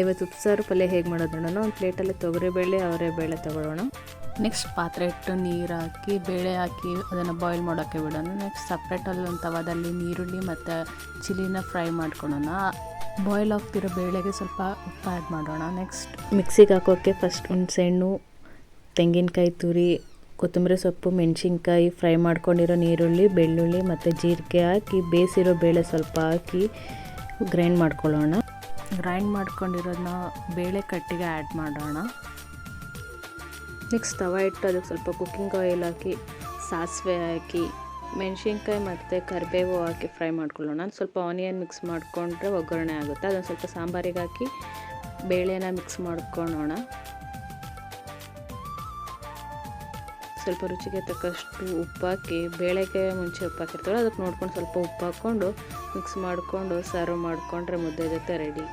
ಇವತ್ತು ಉಪ್ಸಾರು ಪಲ್ಯ ಹೇಗೆ ಮಾಡೋದು ನೋಡೋಣ. ಒಂದು ಪ್ಲೇಟಲ್ಲಿ ತೊಗರಿಬೇಳೆ ಅವರೆಬೇಳೆ ತೊಗೊಳ್ಳೋಣ. ನೆಕ್ಸ್ಟ್ ಪಾತ್ರೆ ಇಟ್ಟು ನೀರು ಹಾಕಿ ಬೇಳೆ ಹಾಕಿ ಅದನ್ನು ಬಾಯ್ಲ್ ಮಾಡೋಕ್ಕೆ ಬಿಡೋಣ. ನೆಕ್ಸ್ಟ್ ಸಪ್ರೇಟಲ್ಲಿ ಒಂದು ತವಾದಲ್ಲಿ ನೀರುಳ್ಳಿ ಮತ್ತು ಚಿಲ್ಲಿನ ಫ್ರೈ ಮಾಡ್ಕೊಳ್ಳೋಣ. ಬಾಯ್ಲ್ ಆಗ್ತಿರೋ ಬೇಳೆಗೆ ಸ್ವಲ್ಪ ಉಪ್ಪು ಆ್ಯಡ್ ಮಾಡೋಣ. ನೆಕ್ಸ್ಟ್ ಮಿಕ್ಸಿಗೆ ಹಾಕೋಕ್ಕೆ ಫಸ್ಟ್ ಹುಣಸೆಹಣ್ಣು, ತೆಂಗಿನಕಾಯಿ ತುರಿ, ಕೊತ್ತಂಬರಿ ಸೊಪ್ಪು, ಮೆಣಸಿನ್ಕಾಯಿ, ಫ್ರೈ ಮಾಡ್ಕೊಂಡಿರೋ ನೀರುಳ್ಳಿ, ಬೆಳ್ಳುಳ್ಳಿ ಮತ್ತು ಜೀರಿಗೆ ಹಾಕಿ ಬೇಯಿಸಿರೋ ಬೇಳೆ ಸ್ವಲ್ಪ ಹಾಕಿ ಗ್ರೈಂಡ್ ಮಾಡ್ಕೊಳ್ಳೋಣ. ಗ್ರೈಂಡ್ ಮಾಡ್ಕೊಂಡಿರೋದನ್ನ ಬೇಳೆ ಕಟ್ಟಿಗೆ ಆ್ಯಡ್ ಮಾಡೋಣ. ನೆಕ್ಸ್ಟ್ ತವ ಇಟ್ಟು ಅದಕ್ಕೆ ಸ್ವಲ್ಪ ಕುಕ್ಕಿಂಗ್ ಆಯಿಲ್ ಹಾಕಿ ಸಾಸಿವೆ ಹಾಕಿ ಮೆಣಸಿನ್ಕಾಯಿ ಮತ್ತು ಕರಿಬೇವು ಹಾಕಿ ಫ್ರೈ ಮಾಡ್ಕೊಳ್ಳೋಣ. ಸ್ವಲ್ಪ ಆನಿಯನ್ ಮಿಕ್ಸ್ ಮಾಡಿಕೊಂಡ್ರೆ ಒಗ್ಗರಣೆ ಆಗುತ್ತೆ. ಅದನ್ನು ಸ್ವಲ್ಪ ಸಾಂಬಾರಿಗೆ ಹಾಕಿ ಬೇಳೆನ ಮಿಕ್ಸ್ ಮಾಡ್ಕೊಳ್ಳೋಣ. ಸ್ವಲ್ಪ ರುಚಿಗೆ ತಕ್ಕಷ್ಟು ಉಪ್ಪು ಹಾಕಿ, ಬೇಳೆಗೆ ಮುಂಚೆ ಉಪ್ಪು ಹಾಕಿರ್ತೀವಲ್ಲ ಅದಕ್ಕೆ ನೋಡ್ಕೊಂಡು ಸ್ವಲ್ಪ ಉಪ್ಪು ಹಾಕ್ಕೊಂಡು ಮಿಕ್ಸ್ ಮಾಡಿಕೊಂಡು ಸರ್ವ್ ಮಾಡಿಕೊಂಡ್ರೆ ಮುದ್ದೆ ಜೊತೆ ರೆಡಿ.